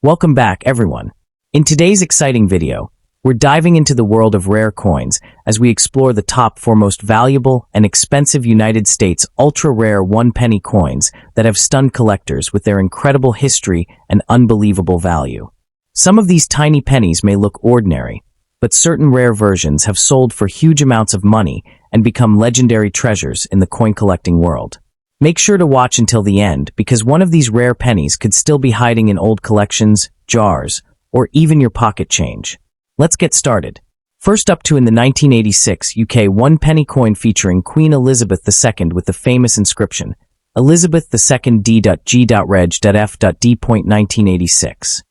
Welcome back, everyone. In today's exciting video, we're diving into the world of rare coins as we explore the top 4 most valuable and expensive United States ultra-rare 1-penny coins that have stunned collectors with their incredible history and unbelievable value. Some of these tiny pennies may look ordinary, but certain rare versions have sold for huge amounts of money and become legendary treasures in the coin collecting world. Make sure to watch until the end because one of these rare pennies could still be hiding in old collections, jars, or even your pocket change. Let's get started. First up in the 1986 UK 1-penny coin featuring Queen Elizabeth II with the famous inscription, Elizabeth II D.G.REG.F.D. 1986.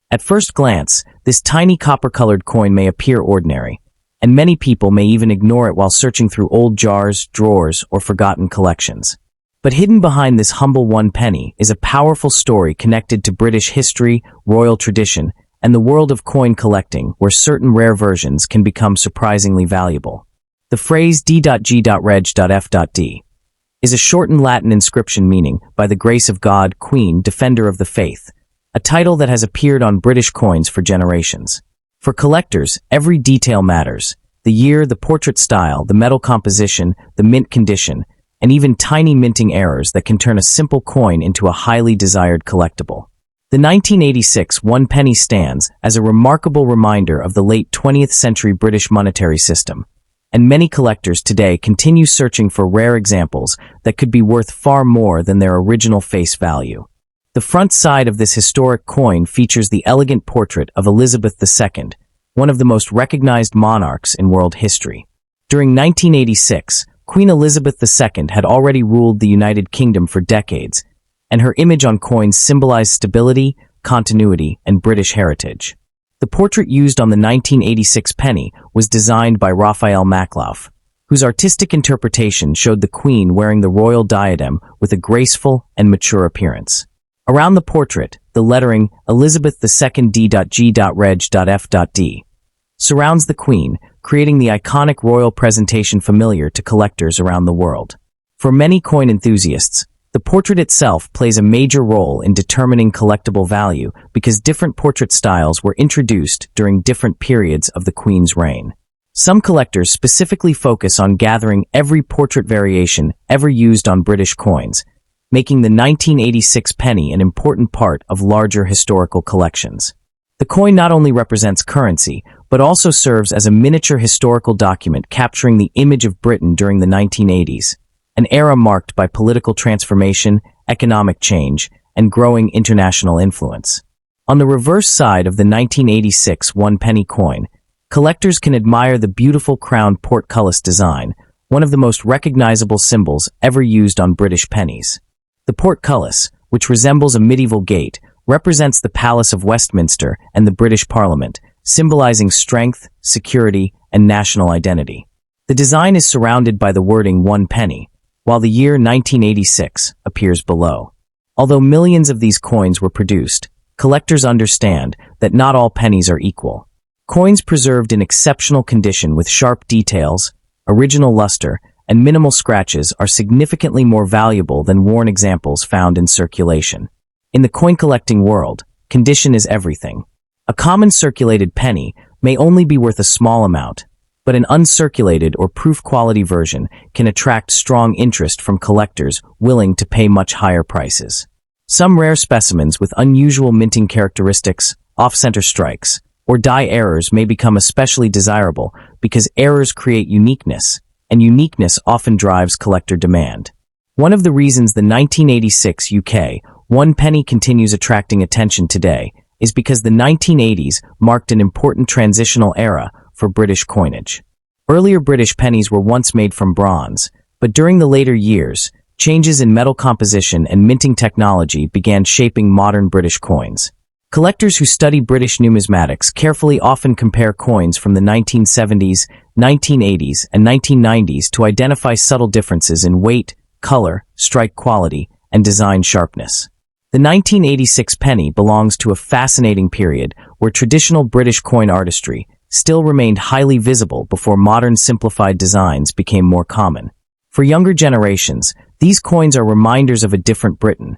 At first glance, this tiny copper-colored coin may appear ordinary, and many people may even ignore it while searching through old jars, drawers, or forgotten collections. But hidden behind this humble 1-penny is a powerful story connected to British history, royal tradition, and the world of coin collecting where certain rare versions can become surprisingly valuable. The phrase D.G.REG.F.D. is a shortened Latin inscription meaning, by the grace of God, Queen, Defender of the Faith, a title that has appeared on British coins for generations. For collectors, every detail matters. The year, the portrait style, the metal composition, the mint condition, and even tiny minting errors that can turn a simple coin into a highly desired collectible. The 1986 1-penny stands as a remarkable reminder of the late 20th century British monetary system, and many collectors today continue searching for rare examples that could be worth far more than their original face value. The front side of this historic coin features the elegant portrait of Elizabeth II, one of the most recognized monarchs in world history. During 1986, Queen Elizabeth II had already ruled the United Kingdom for decades, and her image on coins symbolized stability, continuity, and British heritage. The portrait used on the 1986 penny was designed by Raphael Maklauf, whose artistic interpretation showed the Queen wearing the royal diadem with a graceful and mature appearance. Around the portrait, the lettering Elizabeth II D.G.REG.F.D. surrounds the Queen, creating the iconic royal presentation familiar to collectors around the world. For many coin enthusiasts, the portrait itself plays a major role in determining collectible value because different portrait styles were introduced during different periods of the Queen's reign. Some collectors specifically focus on gathering every portrait variation ever used on British coins, making the 1986 penny an important part of larger historical collections. The coin not only represents currency, but also serves as a miniature historical document capturing the image of Britain during the 1980s, an era marked by political transformation, economic change, and growing international influence. On the reverse side of the 1986 1-penny coin, collectors can admire the beautiful crowned portcullis design, one of the most recognizable symbols ever used on British pennies. The portcullis, which resembles a medieval gate, represents the Palace of Westminster and the British Parliament, symbolizing strength, security, and national identity. The design is surrounded by the wording 1 penny, while the year 1986 appears below. Although millions of these coins were produced, collectors understand that not all pennies are equal. Coins preserved in exceptional condition with sharp details, original luster, and minimal scratches are significantly more valuable than worn examples found in circulation. In the coin collecting world, condition is everything. A common circulated penny may only be worth a small amount, but an uncirculated or proof quality version can attract strong interest from collectors willing to pay much higher prices. Some rare specimens with unusual minting characteristics, off-center strikes, or die errors may become especially desirable because errors create uniqueness, and uniqueness often drives collector demand. One of the reasons the 1986 UK 1-penny continues attracting attention today is because the 1980s marked an important transitional era for British coinage. Earlier British pennies were once made from bronze, but during the later years, changes in metal composition and minting technology began shaping modern British coins. Collectors who study British numismatics carefully often compare coins from the 1970s, 1980s, and 1990s to identify subtle differences in weight, color, strike quality, and design sharpness. The 1986 penny belongs to a fascinating period where traditional British coin artistry still remained highly visible before modern simplified designs became more common. For younger generations, these coins are reminders of a different Britain,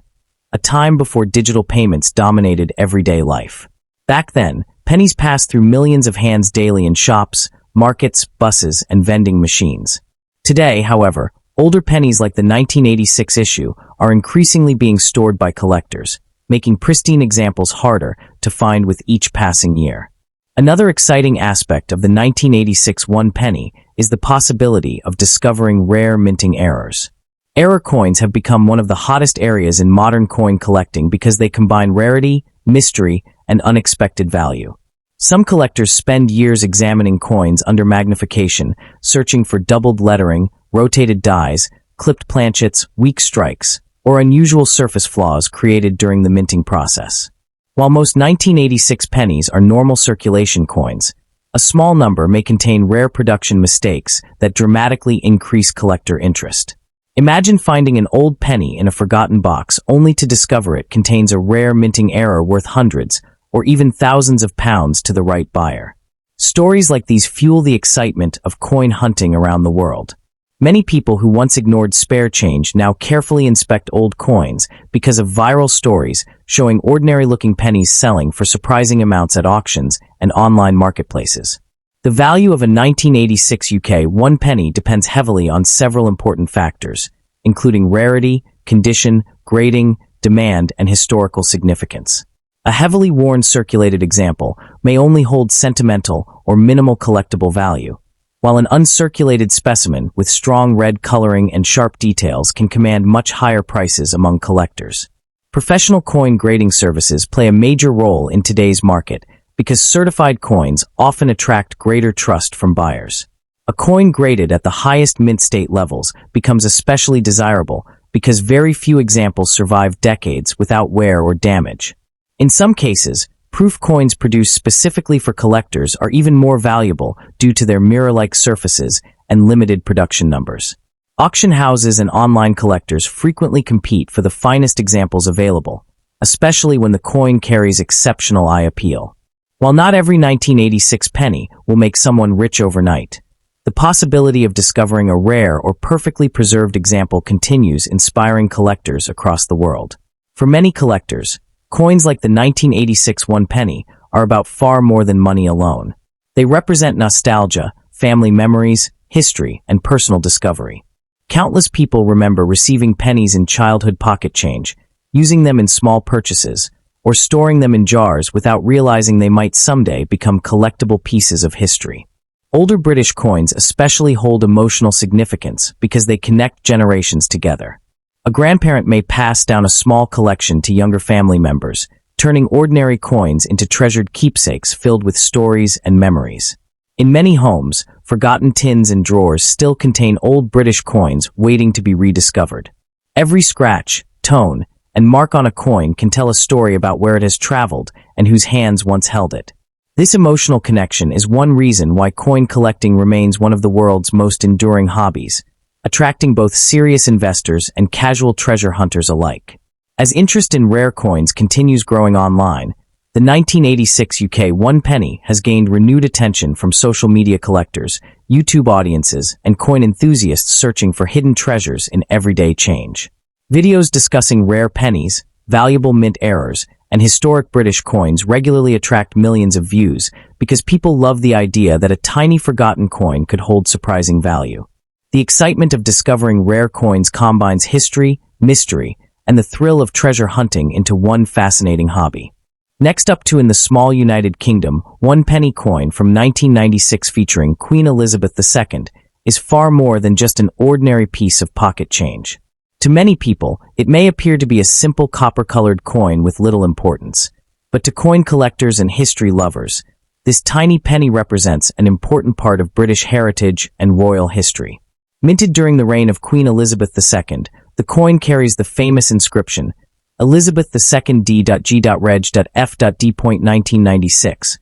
a time before digital payments dominated everyday life. Back then, pennies passed through millions of hands daily in shops, markets, buses, and vending machines. Today, however, older pennies like the 1986 issue are increasingly being stored by collectors, making pristine examples harder to find with each passing year. Another exciting aspect of the 1986 one penny is the possibility of discovering rare minting errors. Error coins have become one of the hottest areas in modern coin collecting because they combine rarity, mystery, and unexpected value. Some collectors spend years examining coins under magnification, searching for doubled lettering, rotated dies, clipped planchets, weak strikes, or unusual surface flaws created during the minting process. While most 1986 pennies are normal circulation coins, a small number may contain rare production mistakes that dramatically increase collector interest. Imagine finding an old penny in a forgotten box only to discover it contains a rare minting error worth hundreds or even thousands of pounds to the right buyer. Stories like these fuel the excitement of coin hunting around the world. Many people who once ignored spare change now carefully inspect old coins because of viral stories showing ordinary-looking pennies selling for surprising amounts at auctions and online marketplaces. The value of a 1986 UK one penny depends heavily on several important factors, including rarity, condition, grading, demand, and historical significance. A heavily worn circulated example may only hold sentimental or minimal collectible value, while an uncirculated specimen with strong red coloring and sharp details can command much higher prices among collectors. Professional coin grading services play a major role in today's market because certified coins often attract greater trust from buyers. A coin graded at the highest mint state levels becomes especially desirable because very few examples survive decades without wear or damage. In some cases, proof coins produced specifically for collectors are even more valuable due to their mirror-like surfaces and limited production numbers. Auction houses and online collectors frequently compete for the finest examples available, especially when the coin carries exceptional eye appeal. While not every 1986 penny will make someone rich overnight, the possibility of discovering a rare or perfectly preserved example continues inspiring collectors across the world. For many collectors, coins like the 1986 one penny are about far more than money alone. They represent nostalgia, family memories, history, and personal discovery. Countless people remember receiving pennies in childhood pocket change, using them in small purchases, or storing them in jars without realizing they might someday become collectible pieces of history. Older British coins especially hold emotional significance because they connect generations together. A grandparent may pass down a small collection to younger family members, turning ordinary coins into treasured keepsakes filled with stories and memories. In many homes, forgotten tins and drawers still contain old British coins waiting to be rediscovered. Every scratch, tone, and mark on a coin can tell a story about where it has traveled and whose hands once held it. This emotional connection is one reason why coin collecting remains one of the world's most enduring hobbies, attracting both serious investors and casual treasure hunters alike. As interest in rare coins continues growing online, the 1986 UK one penny has gained renewed attention from social media collectors, YouTube audiences, and coin enthusiasts searching for hidden treasures in everyday change. Videos discussing rare pennies, valuable mint errors, and historic British coins regularly attract millions of views because people love the idea that a tiny forgotten coin could hold surprising value. The excitement of discovering rare coins combines history, mystery, and the thrill of treasure hunting into one fascinating hobby. Next up in the small United Kingdom, one penny coin from 1996 featuring Queen Elizabeth II is far more than just an ordinary piece of pocket change. To many people, it may appear to be a simple copper-colored coin with little importance, but to coin collectors and history lovers, this tiny penny represents an important part of British heritage and royal history. Minted during the reign of Queen Elizabeth II, the coin carries the famous inscription, Elizabeth II D.G.REG.F.D. 1996,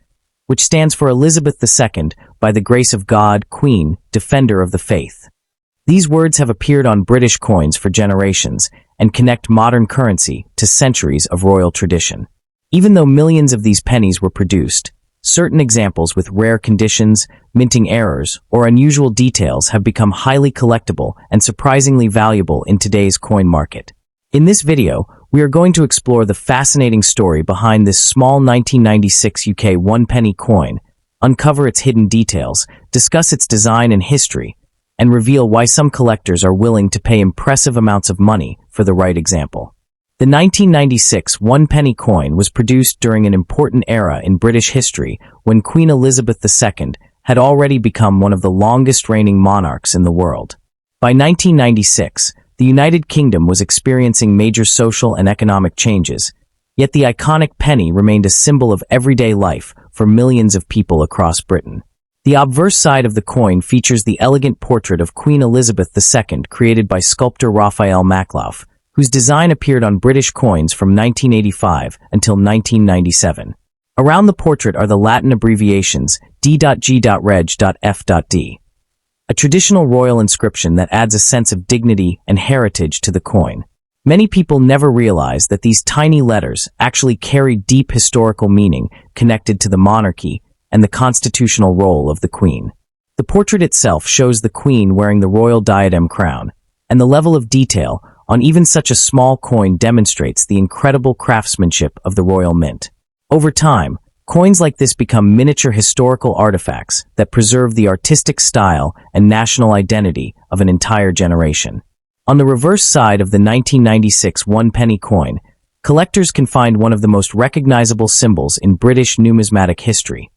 which stands for Elizabeth II, by the grace of God, Queen, Defender of the Faith. These words have appeared on British coins for generations and connect modern currency to centuries of royal tradition. Even though millions of these pennies were produced, certain examples with rare conditions, minting errors, or unusual details have become highly collectible and surprisingly valuable in today's coin market. In this video, we are going to explore the fascinating story behind this small 1996 UK 1 penny coin, uncover its hidden details, discuss its design and history, and reveal why some collectors are willing to pay impressive amounts of money for the right example. The 1996 1 penny coin was produced during an important era in British history when Queen Elizabeth II had already become one of the longest-reigning monarchs in the world. By 1996, the United Kingdom was experiencing major social and economic changes, yet the iconic penny remained a symbol of everyday life for millions of people across Britain. The obverse side of the coin features the elegant portrait of Queen Elizabeth II created by sculptor Raphael Maklouf, whose design appeared on British coins from 1985 until 1997. Around the portrait are the Latin abbreviations D.G.REG.F.D, a traditional royal inscription that adds a sense of dignity and heritage to the coin. Many people never realize that these tiny letters actually carry deep historical meaning connected to the monarchy and the constitutional role of the Queen. The portrait itself shows the Queen wearing the royal diadem crown, and the level of detail on even such a small coin demonstrates the incredible craftsmanship of the Royal Mint. Over time, coins like this become miniature historical artifacts that preserve the artistic style and national identity of an entire generation. On the reverse side of the 1996 1 penny coin, collectors can find one of the most recognizable symbols in British numismatic history,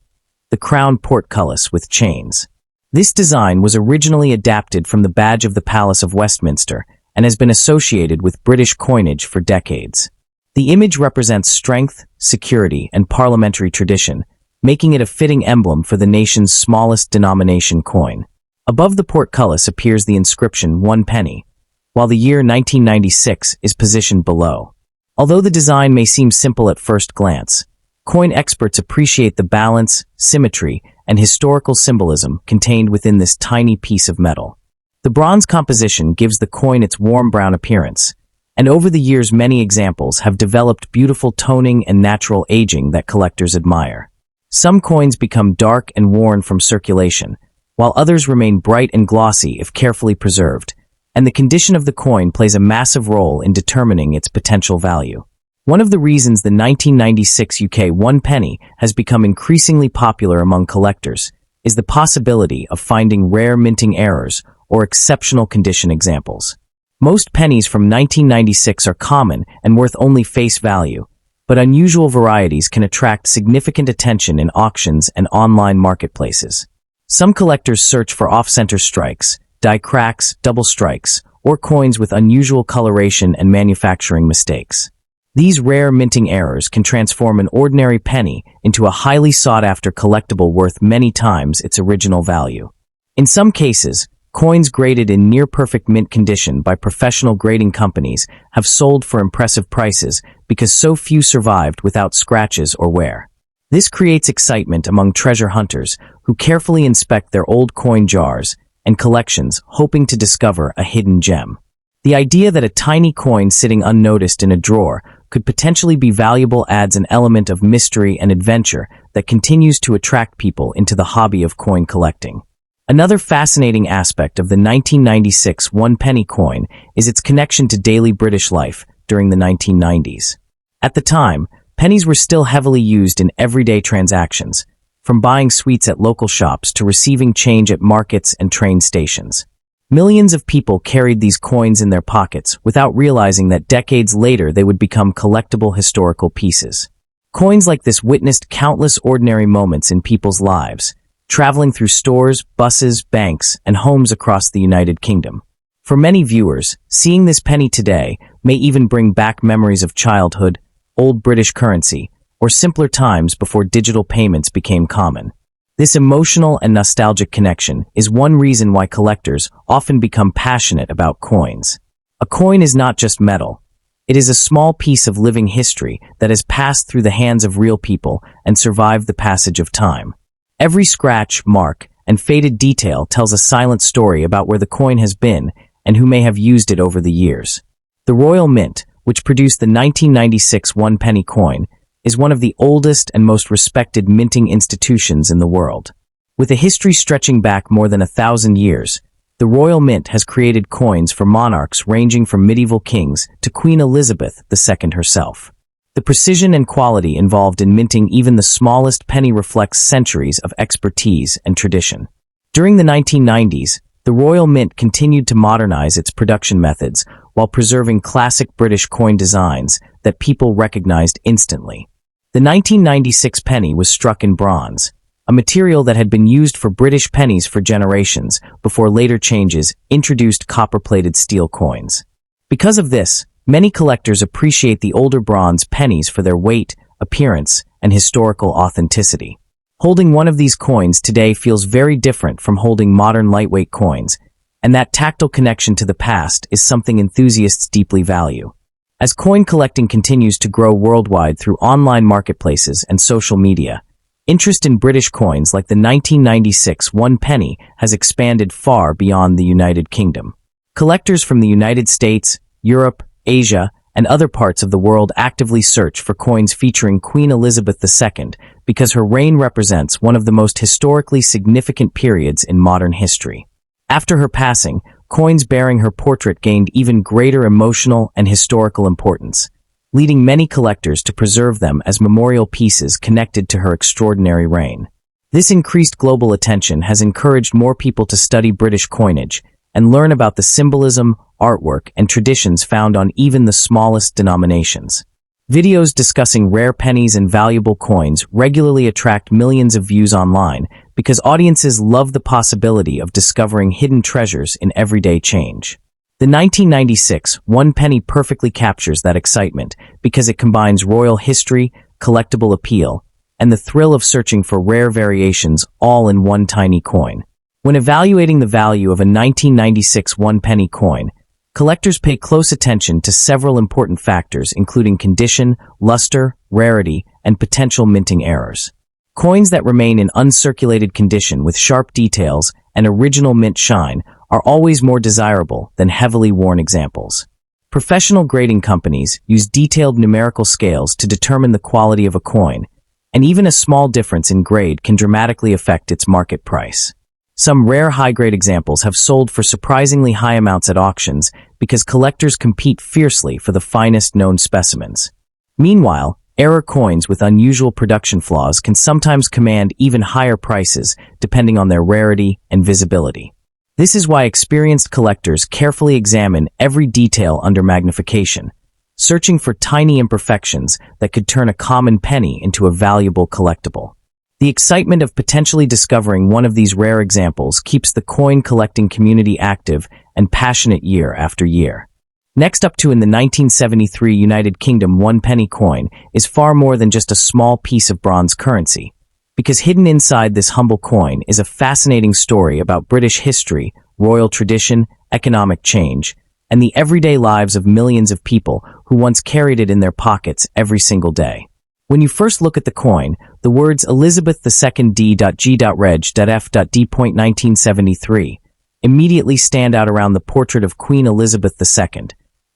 the crown portcullis with chains. This design was originally adapted from the badge of the Palace of Westminster and has been associated with British coinage for decades. The image represents strength, security, and parliamentary tradition, making it a fitting emblem for the nation's smallest denomination coin. Above the portcullis appears the inscription 1 penny, while the year 1996 is positioned below. Although the design may seem simple at first glance, coin experts appreciate the balance, symmetry, and historical symbolism contained within this tiny piece of metal. The bronze composition gives the coin its warm brown appearance, and over the years many examples have developed beautiful toning and natural aging that collectors admire. Some coins become dark and worn from circulation, while others remain bright and glossy if carefully preserved, and the condition of the coin plays a massive role in determining its potential value. One of the reasons the 1996 UK 1 penny has become increasingly popular among collectors is the possibility of finding rare minting errors or exceptional condition examples. Most pennies from 1996 are common and worth only face value, but unusual varieties can attract significant attention in auctions and online marketplaces. Some collectors search for off-center strikes, die cracks, double strikes, or coins with unusual coloration and manufacturing mistakes. These rare minting errors can transform an ordinary penny into a highly sought-after collectible worth many times its original value. In some cases, coins graded in near-perfect mint condition by professional grading companies have sold for impressive prices because so few survived without scratches or wear. This creates excitement among treasure hunters who carefully inspect their old coin jars and collections hoping to discover a hidden gem. The idea that a tiny coin sitting unnoticed in a drawer could potentially be valuable adds an element of mystery and adventure that continues to attract people into the hobby of coin collecting. Another fascinating aspect of the 1996 1 penny coin is its connection to daily British life during the 1990s. At the time, pennies were still heavily used in everyday transactions, from buying sweets at local shops to receiving change at markets and train stations. Millions of people carried these coins in their pockets without realizing that decades later they would become collectible historical pieces. Coins like this witnessed countless ordinary moments in people's lives, traveling through stores, buses, banks, and homes across the United Kingdom. For many viewers, seeing this penny today may even bring back memories of childhood, old British currency, or simpler times before digital payments became common. This emotional and nostalgic connection is one reason why collectors often become passionate about coins. A coin is not just metal. It is a small piece of living history that has passed through the hands of real people and survived the passage of time. Every scratch, mark, and faded detail tells a silent story about where the coin has been and who may have used it over the years. The Royal Mint, which produced the 1996 1 penny coin, is one of the oldest and most respected minting institutions in the world. With a history stretching back more than 1,000 years, The Royal Mint has created coins for monarchs ranging from medieval kings to Queen Elizabeth II herself. The precision and quality involved in minting even the smallest penny reflects centuries of expertise and tradition. During the 1990s, the Royal Mint continued to modernize its production methods while preserving classic British coin designs that people recognized instantly. The 1996 penny was struck in bronze, a material that had been used for British pennies for generations before later changes introduced copper-plated steel coins. Because of this, many collectors appreciate the older bronze pennies for their weight, appearance, and historical authenticity. Holding one of these coins today feels very different from holding modern lightweight coins, and that tactile connection to the past is something enthusiasts deeply value. As coin collecting continues to grow worldwide through online marketplaces and social media, interest in British coins like the 1996 one penny has expanded far beyond the United Kingdom. Collectors from the United States, Europe, Asia, and other parts of the world actively search for coins featuring Queen Elizabeth II because her reign represents one of the most historically significant periods in modern history. After her passing, coins bearing her portrait gained even greater emotional and historical importance, leading many collectors to preserve them as memorial pieces connected to her extraordinary reign. This increased global attention has encouraged more people to study British coinage and learn about the symbolism, artwork, and traditions found on even the smallest denominations. Videos discussing rare pennies and valuable coins regularly attract millions of views online because audiences love the possibility of discovering hidden treasures in everyday change. The 1996 one penny perfectly captures that excitement because it combines royal history, collectible appeal, and the thrill of searching for rare variations all in one tiny coin. When evaluating the value of a 1996 one penny coin, collectors pay close attention to several important factors including condition, luster, rarity, and potential minting errors. Coins that remain in uncirculated condition with sharp details and original mint shine are always more desirable than heavily worn examples. Professional grading companies use detailed numerical scales to determine the quality of a coin, and even a small difference in grade can dramatically affect its market price. Some rare high-grade examples have sold for surprisingly high amounts at auctions because collectors compete fiercely for the finest known specimens. Meanwhile, error coins with unusual production flaws can sometimes command even higher prices depending on their rarity and visibility. This is why experienced collectors carefully examine every detail under magnification, searching for tiny imperfections that could turn a common penny into a valuable collectible. The excitement of potentially discovering one of these rare examples keeps the coin collecting community active and passionate year after year. Next up to in the 1973 United Kingdom one penny coin is far more than just a small piece of bronze currency, because hidden inside this humble coin is a fascinating story about British history, royal tradition, economic change, and the everyday lives of millions of people who once carried it in their pockets every single day. When you first look at the coin, the words Elizabeth II D.G.REG.F.D. 1973 immediately stand out around the portrait of Queen Elizabeth II,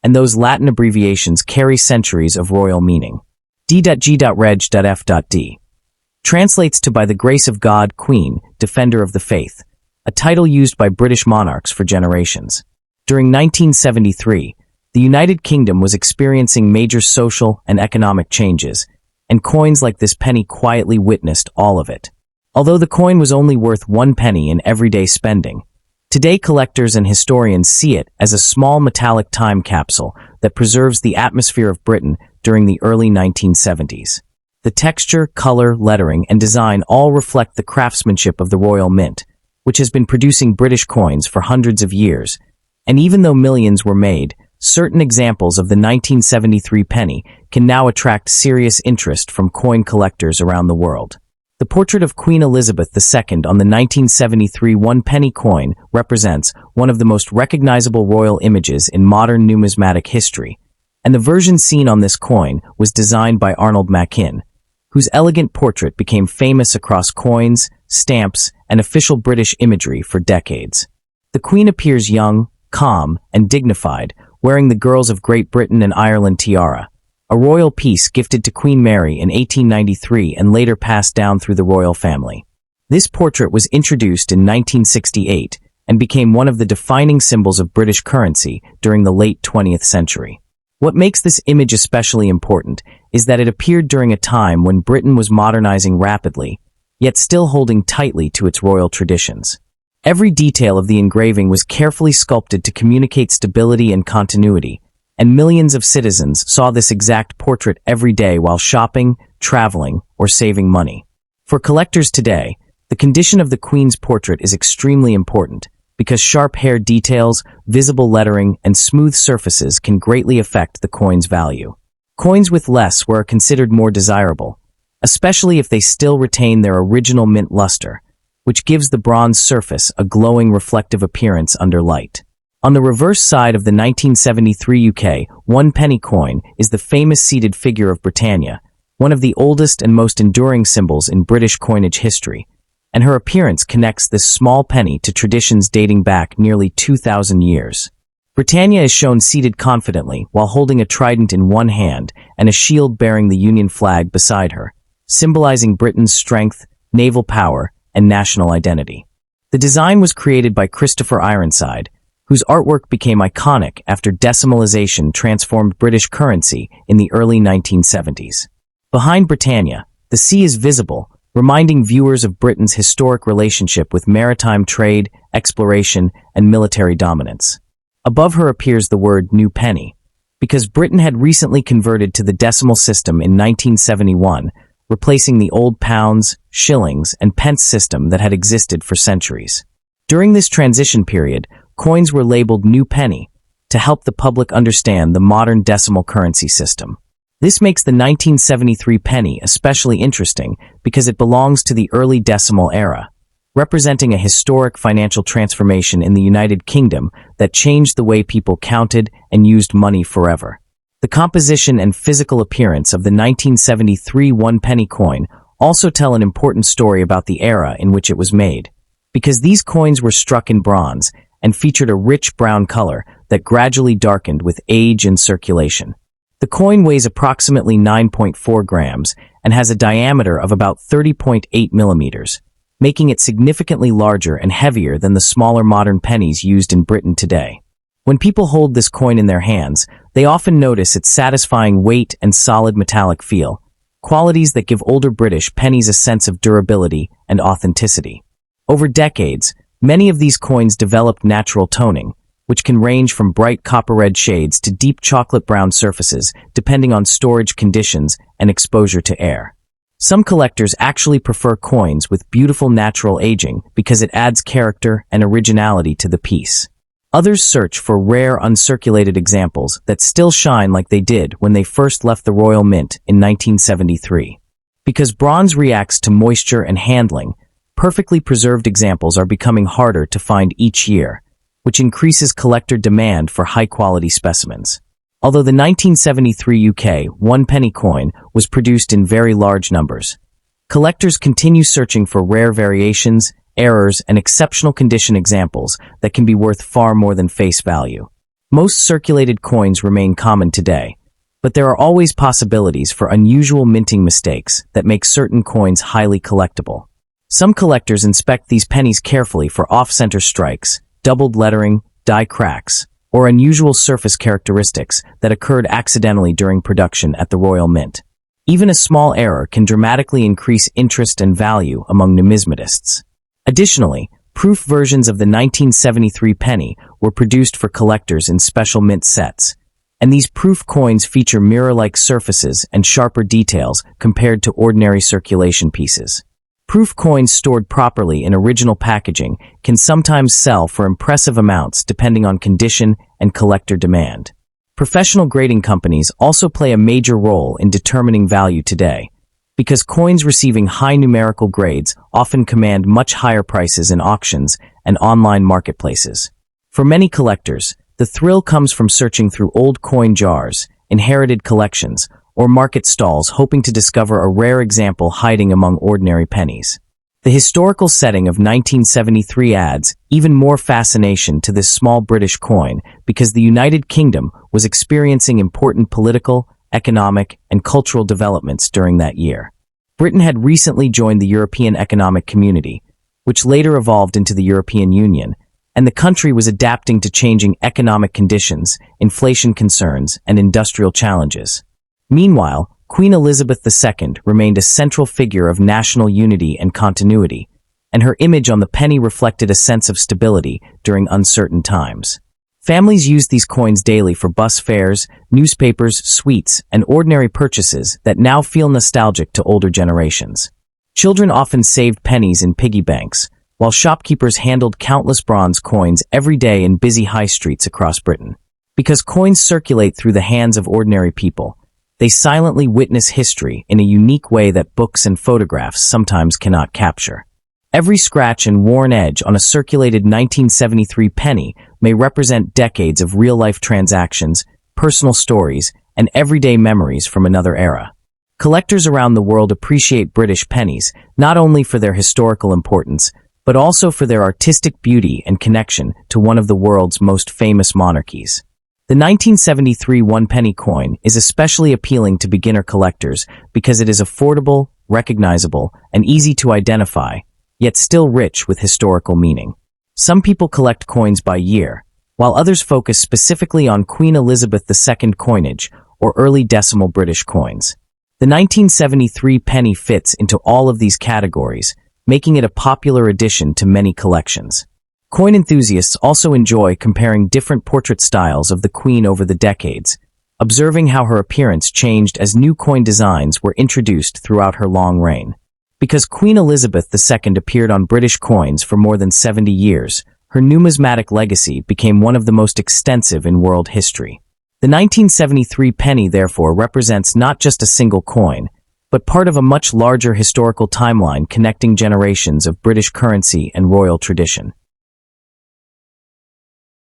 and those Latin abbreviations carry centuries of royal meaning. D.G.REG.F.D. translates to By the Grace of God, Queen, Defender of the Faith, a title used by British monarchs for generations. During 1973, the United Kingdom was experiencing major social and economic changes, and coins like this penny quietly witnessed all of it. Although the coin was only worth one penny in everyday spending, today collectors and historians see it as a small metallic time capsule that preserves the atmosphere of Britain during the early 1970s. The texture, color, lettering, and design all reflect the craftsmanship of the Royal Mint, which has been producing British coins for hundreds of years, and even though millions were made, certain examples of the 1973 penny can now attract serious interest from coin collectors around the world. The portrait of Queen Elizabeth II on the 1973 one penny coin represents one of the most recognizable royal images in modern numismatic history, and the version seen on this coin was designed by Arnold Machin, whose elegant portrait became famous across coins, stamps, and official British imagery for decades. The Queen appears young, calm, and dignified, wearing the Girls of Great Britain and Ireland tiara, a royal piece gifted to Queen Mary in 1893 and later passed down through the royal family. This portrait was introduced in 1968 and became one of the defining symbols of British currency during the late 20th century. What makes this image especially important is that it appeared during a time when Britain was modernizing rapidly, yet still holding tightly to its royal traditions. Every detail of the engraving was carefully sculpted to communicate stability and continuity, and millions of citizens saw this exact portrait every day while shopping, traveling, or saving money. For collectors today, the condition of the Queen's portrait is extremely important because sharp hair details, visible lettering, and smooth surfaces can greatly affect the coin's value. Coins with less wear are considered more desirable, especially if they still retain their original mint luster, which gives the bronze surface a glowing reflective appearance under light. On the reverse side of the 1973 UK 1 penny coin is the famous seated figure of Britannia, one of the oldest and most enduring symbols in British coinage history, and her appearance connects this small penny to traditions dating back nearly 2,000 years. Britannia is shown seated confidently while holding a trident in one hand and a shield bearing the Union flag beside her, symbolizing Britain's strength, naval power, and national identity. The design was created by Christopher Ironside, whose artwork became iconic after decimalization transformed British currency in the early 1970s. Behind Britannia, the sea is visible, reminding viewers of Britain's historic relationship with maritime trade, exploration, and military dominance. Above her appears the word New Penny, because Britain had recently converted to the decimal system in 1971, replacing the old pounds, shillings, and pence system that had existed for centuries. During this transition period, coins were labeled New Penny to help the public understand the modern decimal currency system. This makes the 1973 penny especially interesting because it belongs to the early decimal era, representing a historic financial transformation in the United Kingdom that changed the way people counted and used money forever. The composition and physical appearance of the 1973 1 penny coin also tell an important story about the era in which it was made, because these coins were struck in bronze and featured a rich brown color that gradually darkened with age and circulation. The coin weighs approximately 9.4 grams and has a diameter of about 30.8 millimeters, making it significantly larger and heavier than the smaller modern pennies used in Britain today. When people hold this coin in their hands, they often notice its satisfying weight and solid metallic feel, qualities that give older British pennies a sense of durability and authenticity. Over decades, many of these coins developed natural toning, which can range from bright copper-red shades to deep chocolate-brown surfaces, depending on storage conditions and exposure to air. Some collectors actually prefer coins with beautiful natural aging because it adds character and originality to the piece. Others search for rare, uncirculated examples that still shine like they did when they first left the Royal Mint in 1973. Because bronze reacts to moisture and handling, perfectly preserved examples are becoming harder to find each year, which increases collector demand for high-quality specimens. Although the 1973 UK 1 penny coin was produced in very large numbers, collectors continue searching for rare variations, errors, and exceptional condition examples that can be worth far more than face value. Most circulated coins remain common today, but there are always possibilities for unusual minting mistakes that make certain coins highly collectible. Some collectors inspect these pennies carefully for off-center strikes, doubled lettering, die cracks, or unusual surface characteristics that occurred accidentally during production at the Royal Mint. Even a small error can dramatically increase interest and value among numismatists. Additionally, proof versions of the 1973 penny were produced for collectors in special mint sets, and these proof coins feature mirror-like surfaces and sharper details compared to ordinary circulation pieces. Proof coins stored properly in original packaging can sometimes sell for impressive amounts depending on condition and collector demand. Professional grading companies also play a major role in determining value today, because coins receiving high numerical grades often command much higher prices in auctions and online marketplaces. For many collectors, the thrill comes from searching through old coin jars, inherited collections, or market stalls hoping to discover a rare example hiding among ordinary pennies. The historical setting of 1973 adds even more fascination to this small British coin because the United Kingdom was experiencing important political, economic, and cultural developments during that year. Britain had recently joined the European Economic Community, which later evolved into the European Union, and the country was adapting to changing economic conditions, inflation concerns, and industrial challenges. Meanwhile, Queen Elizabeth II remained a central figure of national unity and continuity, and her image on the penny reflected a sense of stability during uncertain times. Families used these coins daily for bus fares, newspapers, sweets, and ordinary purchases that now feel nostalgic to older generations. Children often saved pennies in piggy banks, while shopkeepers handled countless bronze coins every day in busy high streets across Britain. Because coins circulate through the hands of ordinary people, they silently witness history in a unique way that books and photographs sometimes cannot capture. Every scratch and worn edge on a circulated 1973 penny may represent decades of real-life transactions, personal stories, and everyday memories from another era. Collectors around the world appreciate British pennies not only for their historical importance, but also for their artistic beauty and connection to one of the world's most famous monarchies. The 1973 one-penny coin is especially appealing to beginner collectors because it is affordable, recognizable, and easy to identify, yet still rich with historical meaning. Some people collect coins by year, while others focus specifically on Queen Elizabeth II coinage or early decimal British coins. The 1973 penny fits into all of these categories, making it a popular addition to many collections. Coin enthusiasts also enjoy comparing different portrait styles of the Queen over the decades, observing how her appearance changed as new coin designs were introduced throughout her long reign. Because Queen Elizabeth II appeared on British coins for more than 70 years, her numismatic legacy became one of the most extensive in world history. The 1973 penny therefore represents not just a single coin, but part of a much larger historical timeline connecting generations of British currency and royal tradition.